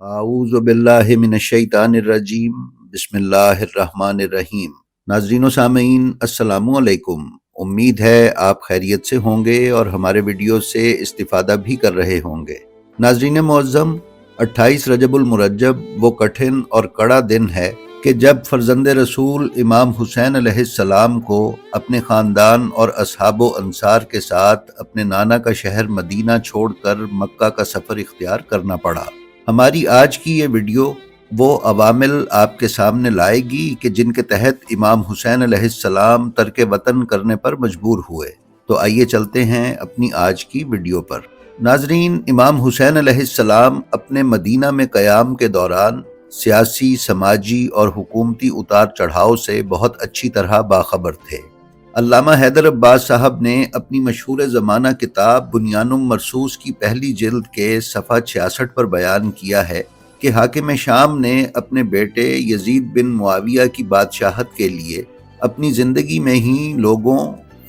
اعوذ باللہ من الشیطان الرجیم بسم اللہ الرحمن الرحیم۔ ناظرین و سامعین السلام علیکم۔ امید ہے آپ خیریت سے ہوں گے اور ہمارے ویڈیو سے استفادہ بھی کر رہے ہوں گے۔ ناظرین معظم، 28 رجب المرجب وہ کٹھن اور کڑا دن ہے کہ جب فرزند رسول امام حسین علیہ السلام کو اپنے خاندان اور اصحاب و انصار کے ساتھ اپنے نانا کا شہر مدینہ چھوڑ کر مکہ کا سفر اختیار کرنا پڑا۔ ہماری آج کی یہ ویڈیو وہ عوامل آپ کے سامنے لائے گی کہ جن کے تحت امام حسین علیہ السلام ترک وطن کرنے پر مجبور ہوئے۔ تو آئیے چلتے ہیں اپنی آج کی ویڈیو پر۔ ناظرین، امام حسین علیہ السلام اپنے مدینہ میں قیام کے دوران سیاسی، سماجی اور حکومتی اتار چڑھاؤ سے بہت اچھی طرح باخبر تھے۔ علامہ حیدر عباس صاحب نے اپنی مشہور زمانہ کتاب بنیان مرصوص کی پہلی جلد کے صفحہ 66 پر بیان کیا ہے کہ حاکم شام نے اپنے بیٹے یزید بن معاویہ کی بادشاہت کے لیے اپنی زندگی میں ہی لوگوں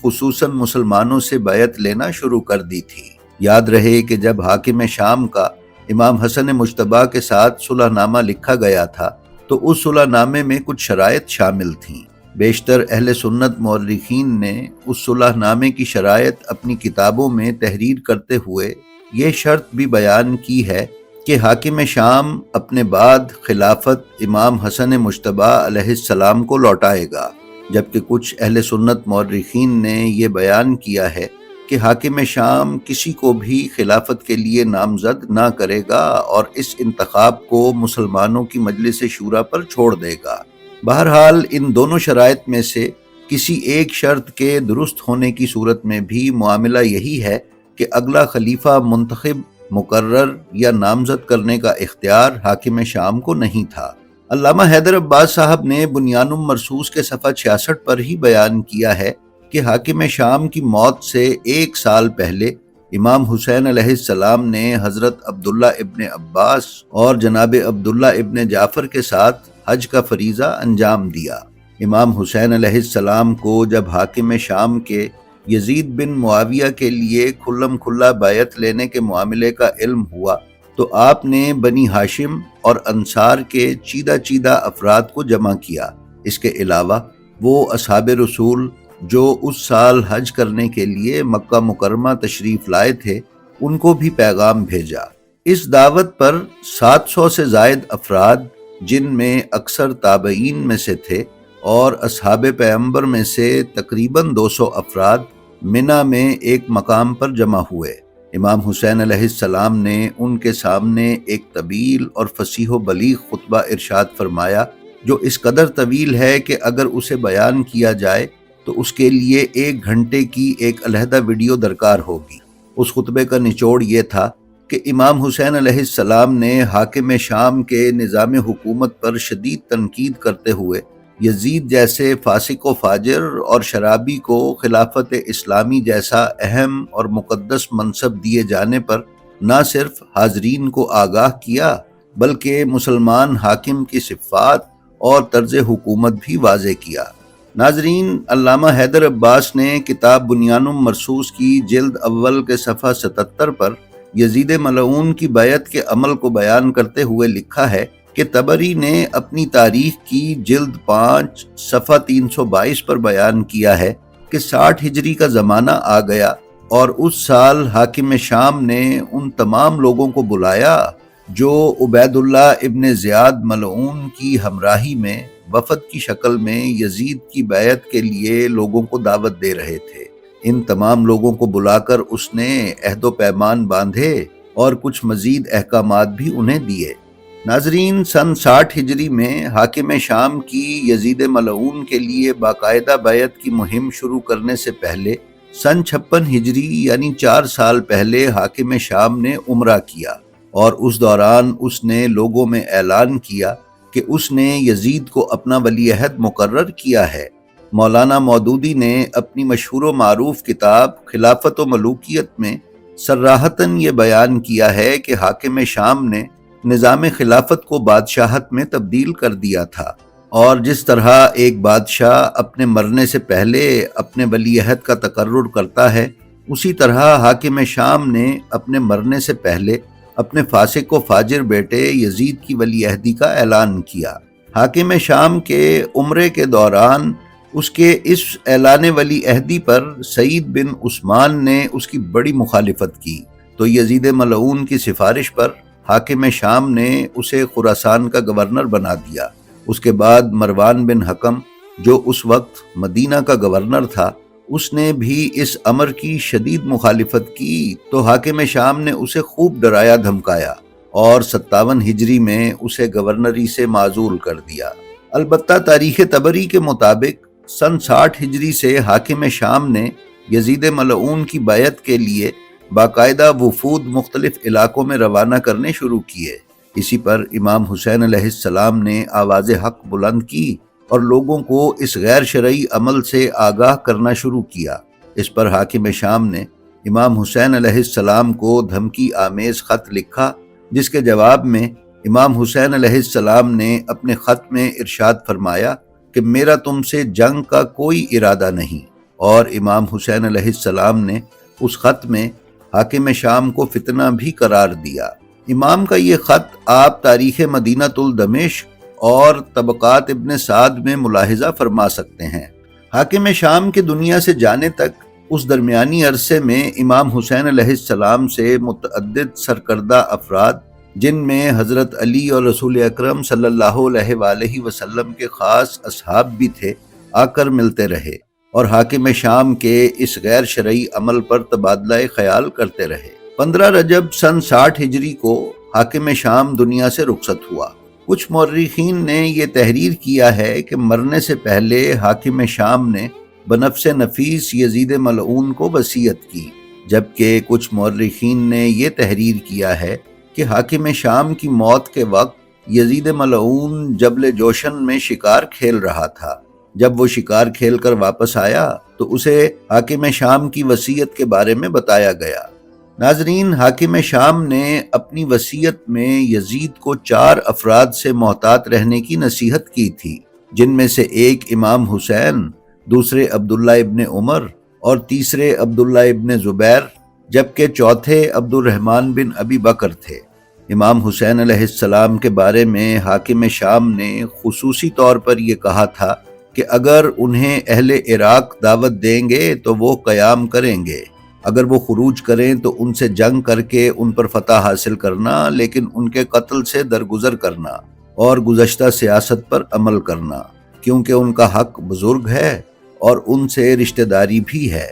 خصوصاً مسلمانوں سے بیعت لینا شروع کر دی تھی۔ یاد رہے کہ جب حاکم شام کا امام حسن مجتبیٰ کے ساتھ صلح نامہ لکھا گیا تھا تو اس صلح نامے میں کچھ شرائط شامل تھیں۔ بیشتر اہل سنت مورخین نے اس صلح نامے کی شرائط اپنی کتابوں میں تحریر کرتے ہوئے یہ شرط بھی بیان کی ہے کہ حاکم شام اپنے بعد خلافت امام حسن مجتبیٰ علیہ السلام کو لوٹائے گا، جبکہ کچھ اہل سنت مورخین نے یہ بیان کیا ہے کہ حاکم شام کسی کو بھی خلافت کے لیے نامزد نہ کرے گا اور اس انتخاب کو مسلمانوں کی مجلس شورا پر چھوڑ دے گا۔ بہرحال ان دونوں شرائط میں سے کسی ایک شرط کے درست ہونے کی صورت میں بھی معاملہ یہی ہے کہ اگلا خلیفہ منتخب، مقرر یا نامزد کرنے کا اختیار حاکم شام کو نہیں تھا۔ علامہ حیدر عباس صاحب نے بنیان مرصوص کے صفحہ 66 پر ہی بیان کیا ہے کہ حاکم شام کی موت سے 1 سال پہلے امام حسین علیہ السلام نے حضرت عبداللہ ابن عباس اور جناب عبداللہ ابن جعفر کے ساتھ حج کا فریضہ انجام دیا۔ امام حسین علیہ السلام کو جب حاکم شام کے یزید بن معاویہ کے لیے کھلم کھلا بیعت لینے کے معاملے کا علم ہوا تو آپ نے بنی ہاشم اور انصار کے چیدہ چیدہ افراد کو جمع کیا۔ اس کے علاوہ وہ اصحاب رسول جو اس سال حج کرنے کے لیے مکہ مکرمہ تشریف لائے تھے ان کو بھی پیغام بھیجا۔ اس دعوت پر 700 سے زائد افراد، جن میں اکثر تابعین میں سے تھے اور اصحاب پیغمبر میں سے تقریباً 200 افراد، منی میں ایک مقام پر جمع ہوئے۔ امام حسین علیہ السلام نے ان کے سامنے ایک طویل اور فصیح و بلیغ خطبہ ارشاد فرمایا، جو اس قدر طویل ہے کہ اگر اسے بیان کیا جائے تو اس کے لیے 1 گھنٹے کی ایک علیحدہ ویڈیو درکار ہوگی۔ اس خطبے کا نچوڑ یہ تھا کہ امام حسین علیہ السلام نے حاکم شام کے نظام حکومت پر شدید تنقید کرتے ہوئے یزید جیسے فاسق و فاجر اور شرابی کو خلافت اسلامی جیسا اہم اور مقدس منصب دیے جانے پر نہ صرف حاضرین کو آگاہ کیا بلکہ مسلمان حاکم کی صفات اور طرز حکومت بھی واضح کیا۔ ناظرین، علامہ حیدر عباس نے کتاب بنیان مرصوص کی جلد اول کے صفحہ 77 پر یزید ملعون کی بیعت کے عمل کو بیان کرتے ہوئے لکھا ہے کہ طبری نے اپنی تاریخ کی جلد 5 صفحہ 322 پر بیان کیا ہے کہ 60 ہجری کا زمانہ آ گیا اور اس سال حاکم شام نے ان تمام لوگوں کو بلایا جو عبید اللہ ابن زیاد ملعون کی ہمراہی میں وفد کی شکل میں یزید کی بیعت کے لیے لوگوں کو دعوت دے رہے تھے۔ ان تمام لوگوں کو بلا کر اس نے عہد و پیمان باندھے اور کچھ مزید احکامات بھی انہیں دیے۔ ناظرین، سن 60 ہجری میں حاکم شام کی یزید ملعون کے لیے باقاعدہ بیعت کی مہم شروع کرنے سے پہلے سن 56 ہجری یعنی 4 سال پہلے حاکم شام نے عمرہ کیا اور اس دوران اس نے لوگوں میں اعلان کیا کہ اس نے یزید کو اپنا ولی عہد مقرر کیا ہے۔ مولانا مودودی نے اپنی مشہور و معروف کتاب خلافت و ملوکیت میں صراحتاً یہ بیان کیا ہے کہ حاکم شام نے نظام خلافت کو بادشاہت میں تبدیل کر دیا تھا، اور جس طرح ایک بادشاہ اپنے مرنے سے پہلے اپنے ولی عہد کا تقرر کرتا ہے، اسی طرح حاکم شام نے اپنے مرنے سے پہلے اپنے فاسق و فاجر بیٹے یزید کی ولی عہدی کا اعلان کیا۔ حاکم شام کے عمرے کے دوران اس کے اس اعلان ولی عہدی پر سعید بن عثمان نے اس کی بڑی مخالفت کی، تو یزید ملعون کی سفارش پر حاکم شام نے اسے خراسان کا گورنر بنا دیا۔ اس کے بعد مروان بن حکم جو اس وقت مدینہ کا گورنر تھا، اس نے بھی اس امر کی شدید مخالفت کی، تو حاکم شام نے اسے خوب ڈرایا دھمکایا اور 57 ہجری میں اسے گورنری سے معزول کر دیا۔ البتہ تاریخ طبری کے مطابق سن 60 ہجری سے حاکم شام نے یزید ملعون کی بیعت کے لیے باقاعدہ وفود مختلف علاقوں میں روانہ کرنے شروع کیے۔ اسی پر امام حسین علیہ السلام نے آواز حق بلند کی اور لوگوں کو اس غیر شرعی عمل سے آگاہ کرنا شروع کیا۔ اس پر حاکم شام نے امام حسین علیہ السلام کو دھمکی آمیز خط لکھا، جس کے جواب میں امام حسین علیہ السلام نے اپنے خط میں ارشاد فرمایا کہ میرا تم سے جنگ کا کوئی ارادہ نہیں، اور امام حسین علیہ السلام نے اس خط میں حاکم شام کو فتنہ بھی قرار دیا۔ امام کا یہ خط آپ تاریخ مدینہ الدمشق اور طبقات ابن سعد میں ملاحظہ فرما سکتے ہیں۔ حاکم شام کے دنیا سے جانے تک اس درمیانی عرصے میں امام حسین علیہ السلام سے متعدد سرکردہ افراد، جن میں حضرت علی اور رسول اکرم صلی اللہ علیہ وآلہ وسلم کے خاص اصحاب بھی تھے، آ کر ملتے رہے اور حاکم شام کے اس غیر شرعی عمل پر تبادلہ خیال کرتے رہے۔ 15 رجب سن 60 ہجری کو حاکم شام دنیا سے رخصت ہوا۔ کچھ مورخین نے یہ تحریر کیا ہے کہ مرنے سے پہلے حاکم شام نے بنفس نفیس یزید ملعون کو وصیت کی، جبکہ کچھ مورخین نے یہ تحریر کیا ہے کہ حاکم شام کی موت کے وقت یزید ملعون جبل جوشن میں شکار کھیل رہا تھا۔ جب وہ شکار کھیل کر واپس آیا تو اسے حاکم شام کی وصیت کے بارے میں بتایا گیا۔ ناظرین، حاکم شام نے اپنی وصیت میں یزید کو 4 افراد سے محتاط رہنے کی نصیحت کی تھی، جن میں سے ایک امام حسین، دوسرے عبداللہ ابن عمر اور تیسرے عبداللہ ابن زبیر، جبکہ چوتھے عبد الرحمن بن ابی بکر تھے۔ امام حسین علیہ السلام کے بارے میں حاکم شام نے خصوصی طور پر یہ کہا تھا کہ اگر انہیں اہل عراق دعوت دیں گے تو وہ قیام کریں گے، اگر وہ خروج کریں تو ان سے جنگ کر کے ان پر فتح حاصل کرنا، لیکن ان کے قتل سے درگزر کرنا اور گزشتہ سیاست پر عمل کرنا، کیونکہ ان کا حق بزرگ ہے اور ان سے رشتہ داری بھی ہے۔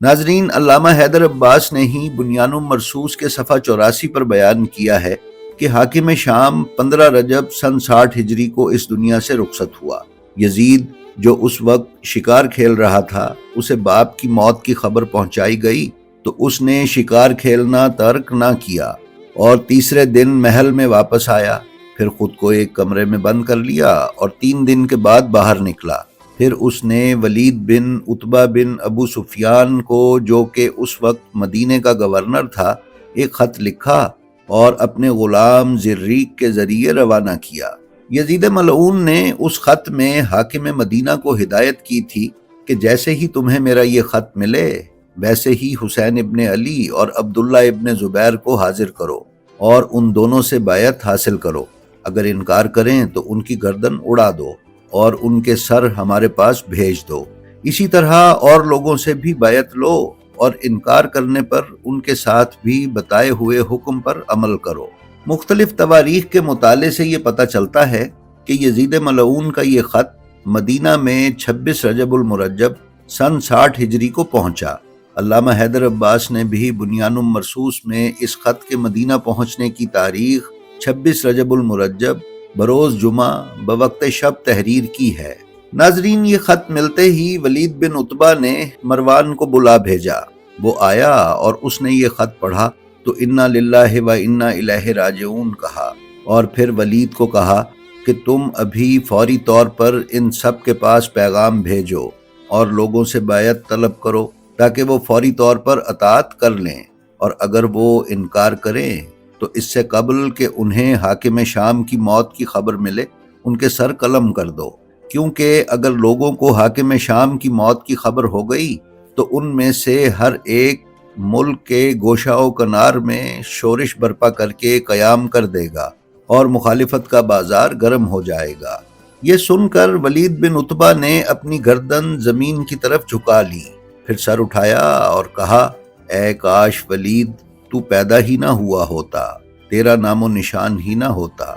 ناظرین، علامہ حیدر عباس نے ہی بنیان المرصوص کے صفحہ 84 پر بیان کیا ہے کہ حاکم شام 15 رجب سن 60 ہجری کو اس دنیا سے رخصت ہوا۔ یزید جو اس وقت شکار کھیل رہا تھا، اسے باپ کی موت کی خبر پہنچائی گئی تو اس نے شکار کھیلنا ترک نہ کیا اور تیسرے دن محل میں واپس آیا، پھر خود کو ایک کمرے میں بند کر لیا اور 3 دن کے بعد باہر نکلا۔ پھر اس نے ولید بن عتبہ بن ابو سفیان کو، جو کہ اس وقت مدینے کا گورنر تھا، ایک خط لکھا اور اپنے غلام زریق کے ذریعے روانہ کیا۔ یزید ملعون نے اس خط میں حاکم مدینہ کو ہدایت کی تھی کہ جیسے ہی تمہیں میرا یہ خط ملے، ویسے ہی حسین ابن علی اور عبداللہ ابن زبیر کو حاضر کرو اور ان دونوں سے بیعت حاصل کرو، اگر انکار کریں تو ان کی گردن اڑا دو اور ان کے سر ہمارے پاس بھیج دو۔ اسی طرح اور لوگوں سے بھی بیعت لو اور انکار کرنے پر ان کے ساتھ بھی بتائے ہوئے حکم پر عمل کرو۔ مختلف تواریخ کے مطالعے سے یہ پتہ چلتا ہے کہ یزید ملعون کا یہ خط مدینہ میں 26 رجب المرجب سن 60 ہجری کو پہنچا۔ علامہ حیدر عباس نے بھی بنیان المرصوص میں اس خط کے مدینہ پہنچنے کی تاریخ 26 رجب المرجب بروز جمعہ بوقت شب تحریر کی ہے۔ ناظرین، یہ خط ملتے ہی ولید بن عتبہ نے مروان کو بلا بھیجا۔ وہ آیا اور اس نے یہ خط پڑھا تو انا للہ و انا الیہ راجعون کہا، اور پھر ولید کو کہا کہ تم ابھی فوری طور پر ان سب کے پاس پیغام بھیجو اور لوگوں سے بیعت طلب کرو تاکہ وہ فوری طور پر اطاعت کر لیں، اور اگر وہ انکار کریں تو اس سے قبل کہ انہیں حاکم شام کی موت کی خبر ملے ان کے سر قلم کر دو، کیونکہ اگر لوگوں کو حاکم شام کی موت کی خبر ہو گئی تو ان میں سے ہر ایک ملک کے گوشہ و کنار میں شورش برپا کر کے قیام کر دے گا اور مخالفت کا بازار گرم ہو جائے گا۔ یہ سن کر ولید بن عتبہ نے اپنی گردن زمین کی طرف جھکا لی، پھر سر اٹھایا اور کہا، اے کاش ولید تو پیدا ہی نہ ہوا ہوتا، تیرا نام و نشان ہی نہ ہوتا۔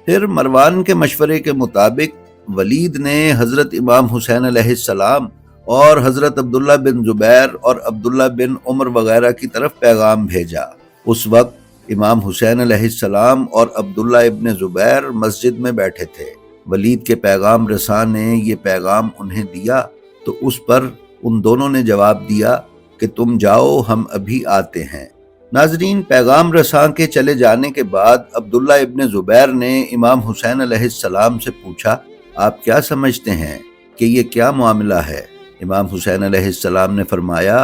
پھر مروان کے مشورے کے مطابق ولید نے حضرت امام حسین علیہ السلام اور حضرت عبداللہ بن زبیر اور عبداللہ بن عمر وغیرہ کی طرف پیغام بھیجا۔ اس وقت امام حسین علیہ السلام اور عبداللہ ابن زبیر مسجد میں بیٹھے تھے۔ ولید کے پیغام رساں نے یہ پیغام انہیں دیا تو اس پر ان دونوں نے جواب دیا کہ تم جاؤ، ہم ابھی آتے ہیں۔ ناظرین، پیغام رساں کے چلے جانے کے بعد عبداللہ ابن زبیر نے امام حسین علیہ السلام سے پوچھا، آپ کیا سمجھتے ہیں کہ یہ کیا معاملہ ہے؟ امام حسین علیہ السلام نے فرمایا،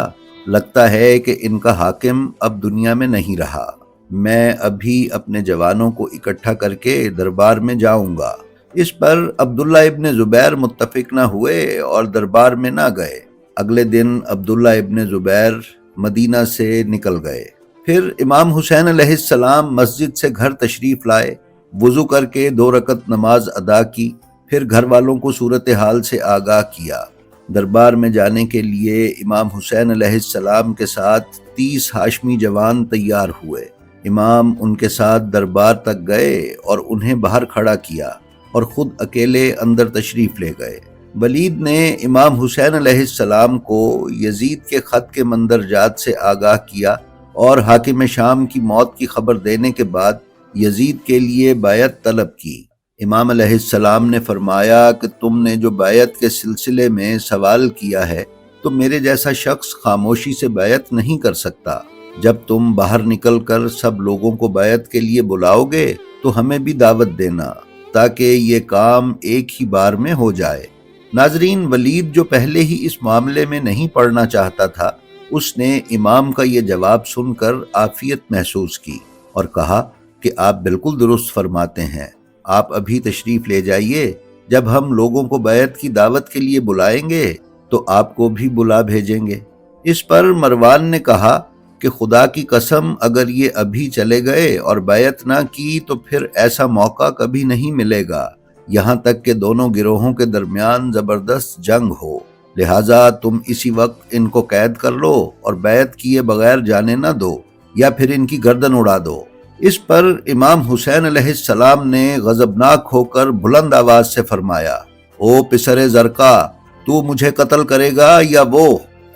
لگتا ہے کہ ان کا حاکم اب دنیا میں نہیں رہا، میں ابھی اپنے جوانوں کو اکٹھا کر کے دربار میں جاؤں گا۔ اس پر عبداللہ ابن زبیر متفق نہ ہوئے اور دربار میں نہ گئے۔ اگلے دن عبداللہ ابن زبیر مدینہ سے نکل گئے۔ پھر امام حسین علیہ السلام مسجد سے گھر تشریف لائے، وضو کر کے 2 رکعت نماز ادا کی، پھر گھر والوں کو صورتحال سے آگاہ کیا۔ دربار میں جانے کے لیے امام حسین علیہ السلام کے ساتھ 30 ہاشمی جوان تیار ہوئے۔ امام ان کے ساتھ دربار تک گئے اور انہیں باہر کھڑا کیا اور خود اکیلے اندر تشریف لے گئے۔ ولید نے امام حسین علیہ السلام کو یزید کے خط کے مندرجات سے آگاہ کیا اور حاکم شام کی موت کی خبر دینے کے بعد یزید کے لیے بیعت طلب کی۔ امام علیہ السلام نے فرمایا کہ تم نے جو بیعت کے سلسلے میں سوال کیا ہے تو میرے جیسا شخص خاموشی سے بیعت نہیں کر سکتا۔ جب تم باہر نکل کر سب لوگوں کو بیعت کے لیے بلاؤ گے تو ہمیں بھی دعوت دینا تاکہ یہ کام ایک ہی بار میں ہو جائے۔ ناظرین، ولید جو پہلے ہی اس معاملے میں نہیں پڑھنا چاہتا تھا، اس نے امام کا یہ جواب سن کر عافیت محسوس کی اور کہا کہ آپ بالکل درست فرماتے ہیں، آپ ابھی تشریف لے جائیے، جب ہم لوگوں کو بیعت کی دعوت کے لیے بلائیں گے تو آپ کو بھی بلا بھیجیں گے۔ اس پر مروان نے کہا کہ خدا کی قسم اگر یہ ابھی چلے گئے اور بیعت نہ کی تو پھر ایسا موقع کبھی نہیں ملے گا، یہاں تک کہ دونوں گروہوں کے درمیان زبردست جنگ ہو، لہٰذا تم اسی وقت ان کو قید کر لو اور بیعت کیے بغیر جانے نہ دو یا پھر ان کی گردن اڑا دو۔ اس پر امام حسین علیہ السلام نے غضبناک ہو کر بلند آواز سے فرمایا، او پسر زرقا، تو مجھے قتل کرے گا یا وہ؟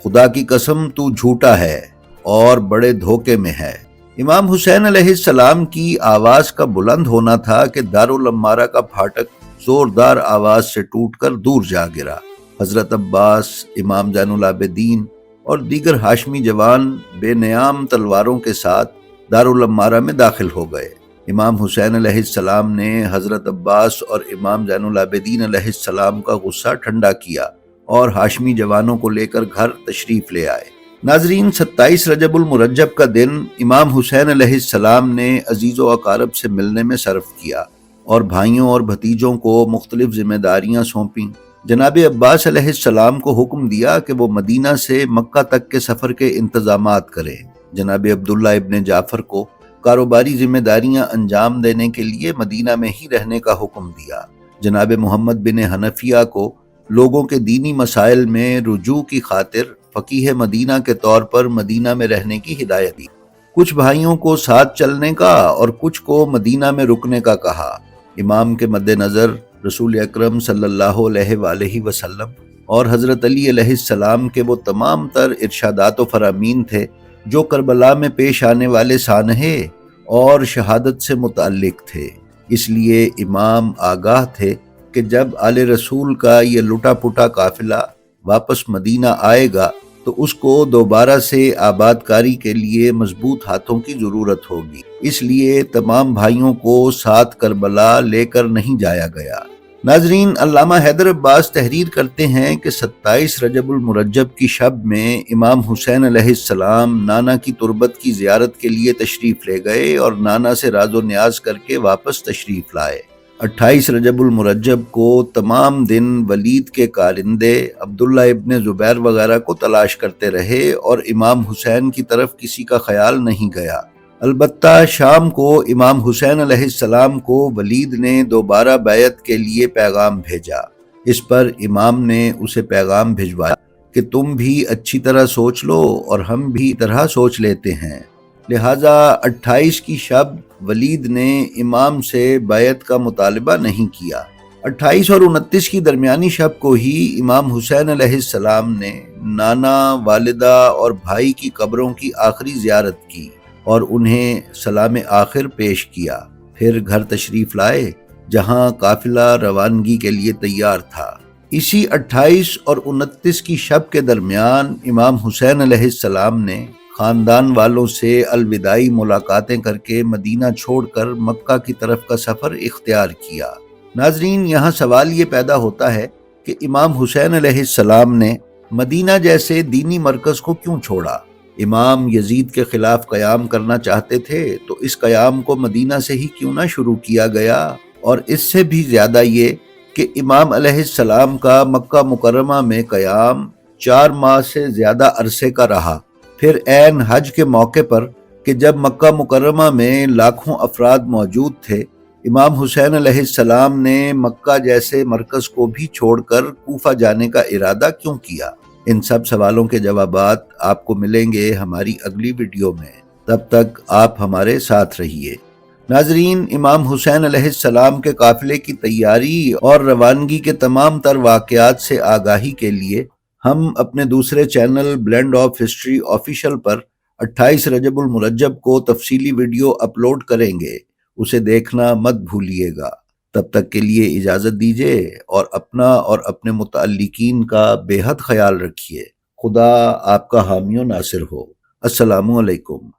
خدا کی قسم تو جھوٹا ہے اور بڑے دھوکے میں ہے۔ امام حسین علیہ السلام کی آواز کا بلند ہونا تھا کہ دارالعمارہ کا پھاٹک زوردار آواز سے ٹوٹ کر دور جا گرا۔ حضرت عباس، امام زین العابدین اور دیگر ہاشمی جوان بے نیام تلواروں کے ساتھ دارالعمارہ میں داخل ہو گئے۔ امام حسین علیہ السلام نے حضرت عباس اور امام زین العابدین علیہ السلام کا غصہ ٹھنڈا کیا اور ہاشمی جوانوں کو لے کر گھر تشریف لے آئے۔ ناظرین، 27 رجب المرجب کا دن امام حسین علیہ السلام نے عزیز و اقارب سے ملنے میں صرف کیا اور بھائیوں اور بھتیجوں کو مختلف ذمہ داریاں سونپیں۔ جناب عباس علیہ السلام کو حکم دیا کہ وہ مدینہ سے مکہ تک کے سفر کے انتظامات کریں۔ جناب عبداللہ ابن جعفر کو کاروباری ذمہ داریاں انجام دینے کے لیے مدینہ میں ہی رہنے کا حکم دیا۔ جناب محمد بن حنفیہ کو لوگوں کے دینی مسائل میں رجوع کی خاطر فقیہ مدینہ کے طور پر مدینہ میں رہنے کی ہدایت دی۔ کچھ بھائیوں کو ساتھ چلنے کا اور کچھ کو مدینہ میں رکنے کا کہا۔ امام کے مد نظر رسول اکرم صلی اللہ علیہ وآلہ وسلم اور حضرت علی علیہ السلام کے وہ تمام تر ارشادات و فرامین تھے جو کربلا میں پیش آنے والے سانحے اور شہادت سے متعلق تھے۔ اس لیے امام آگاہ تھے کہ جب آل رسول کا یہ لٹا پٹا قافلہ واپس مدینہ آئے گا تو اس کو دوبارہ سے آباد کاری کے لیے مضبوط ہاتھوں کی ضرورت ہوگی، اس لیے تمام بھائیوں کو ساتھ کربلا لے کر نہیں جایا گیا۔ ناظرین، علامہ حیدر عباس تحریر کرتے ہیں کہ 27 رجب المرجب کی شب میں امام حسین علیہ السلام نانا کی تربت کی زیارت کے لیے تشریف لے گئے اور نانا سے راز و نیاز کر کے واپس تشریف لائے 28 رجب المرجب کو تمام دن ولید کے کارندے عبداللہ ابن زبیر وغیرہ کو تلاش کرتے رہے اور امام حسین کی طرف کسی کا خیال نہیں گیا۔ البتہ شام کو امام حسین علیہ السلام کو ولید نے دوبارہ بیعت کے لیے پیغام بھیجا۔ اس پر امام نے اسے پیغام بھجوایا کہ تم بھی اچھی طرح سوچ لو اور ہم بھی طرح سوچ لیتے ہیں۔ لہٰذا 28 کی شب ولید نے امام سے بیعت کا مطالبہ نہیں کیا۔ 28 اور 29 کی درمیانی شب کو ہی امام حسین علیہ السلام نے نانا، والدہ اور بھائی کی قبروں کی آخری زیارت کی اور انہیں سلام آخر پیش کیا۔ پھر گھر تشریف لائے جہاں قافلہ روانگی کے لیے تیار تھا۔ اسی 28 اور 29 کی شب کے درمیان امام حسین علیہ السلام نے خاندان والوں سے الوداعی ملاقاتیں کر کے مدینہ چھوڑ کر مکہ کی طرف کا سفر اختیار کیا۔ ناظرین، یہاں سوال یہ پیدا ہوتا ہے کہ امام حسین علیہ السلام نے مدینہ جیسے دینی مرکز کو کیوں چھوڑا؟ امام یزید کے خلاف قیام کرنا چاہتے تھے تو اس قیام کو مدینہ سے ہی کیوں نہ شروع کیا گیا؟ اور اس سے بھی زیادہ یہ کہ امام علیہ السلام کا مکہ مکرمہ میں قیام 4 ماہ سے زیادہ عرصے کا رہا۔ پھر عین حج کے موقع پر کہ جب مکہ مکرمہ میں لاکھوں افراد موجود تھے، امام حسین علیہ السلام نے مکہ جیسے مرکز کو بھی چھوڑ کر کوفہ جانے کا ارادہ کیوں کیا؟ ان سب سوالوں کے جوابات آپ کو ملیں گے ہماری اگلی ویڈیو میں۔ تب تک آپ ہمارے ساتھ رہیے۔ ناظرین، امام حسین علیہ السلام کے قافلے کی تیاری اور روانگی کے تمام تر واقعات سے آگاہی کے لیے ہم اپنے دوسرے channel Blend of History official پر 28 رجب المرجب کو تفصیلی ویڈیو اپلوڈ کریں گے، اسے دیکھنا مت بھولیے گا۔ تب تک کے لیے اجازت دیجیے اور اپنا اور اپنے متعلقین کا بے حد خیال رکھیے۔ خدا آپ کا حامی و ناصر ہو۔ السلام علیکم۔